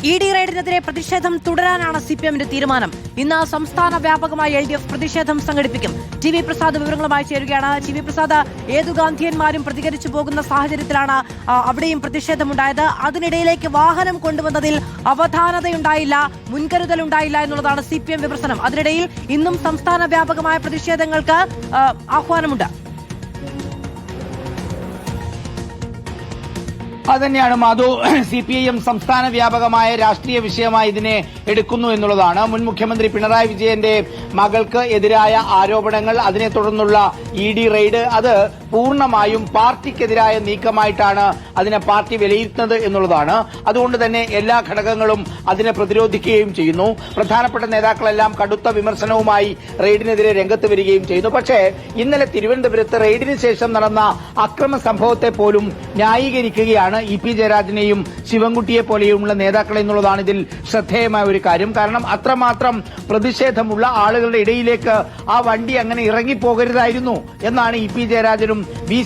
ED റെയ്ഡിനെതിരെ പ്രതിഷേധം തുടരാനാണ് CPMന്റെ തീരുമാനം. ഇന്ന് സംസ്ഥാന വ്യാപകമായി LDF പ്രതിഷേധം സംഘടിപ്പിക്കും. TV പ്രസാദ് വിവരങ്ങളുമായി ചേരുകയാണ്. TV പ്രസാദ്, ഏതു ഗാന്ധിയന്മാരും പ്രതികരിച്ചു പോകുന്ന സാഹചര്യത്തിലാണ് അവിടെയും പ്രതിഷേധമുണ്ടായത്. അതിനിടയിലേക്ക് വാഹനം കൊണ്ടുവന്നതിൽ അവധാനതയുണ്ടായില്ല, മുൻകരുതലുണ്ടായില്ല എന്നുള്ളതാണ് CPM വിമർശനം. അതിനിടയിൽ ഇന്നും സംസ്ഥാന വ്യാപകമായ പ്രതിഷേധങ്ങൾക്ക് ആഹ്വാനമുണ്ട്. അതുതന്നെയാണ് മാധു. CPIM സംസ്ഥാന വ്യാപകമായ രാഷ്ട്രീയ വിഷയമായി ഇതിനെ എടുക്കുന്നു എന്നുള്ളതാണ്. മുൻ മുഖ്യമന്ത്രി പിണറായി വിജയന്റെ മകൾക്ക് എതിരായ ആരോപണങ്ങൾ, അതിനെ തുടർന്നുള്ള ED റെയ്ഡ്, അത് പൂർണ്ണമായും പാർട്ടിക്കെതിരായ നീക്കമായിട്ടാണ് അതിനെ പാർട്ടി വിലയിരുത്തുന്നത് എന്നുള്ളതാണ്. അതുകൊണ്ട് തന്നെ എല്ലാ ഘടകങ്ങളും അതിനെ പ്രതിരോധിക്കുകയും ചെയ്യുന്നു. പ്രധാനപ്പെട്ട നേതാക്കളെല്ലാം കടുത്ത വിമർശനവുമായി റെയ്ഡിനെതിരെ രംഗത്ത് വരികയും ചെയ്യുന്നു. പക്ഷേ ഇന്നലെ തിരുവനന്തപുരത്ത് റെയ്ഡിന് ശേഷം നടന്ന അക്രമ സംഭവത്തെ പോലും ന്യായീകരിക്കുകയാണ് EP ജയരാജനെയും ശിവൻകുട്ടിയെ പോലെയുമുള്ള നേതാക്കളെ എന്നുള്ളതാണ് ഇതിൽ ശ്രദ്ധേയമായ ഒരു കാര്യം. കാരണം അത്രമാത്രം പ്രതിഷേധമുള്ള ആളുകളുടെ ഇടയിലേക്ക് ആ വണ്ടി അങ്ങനെ ഇറങ്ങിപ്പോകരുതായിരുന്നു എന്നാണ് EP ജയരാജനും V.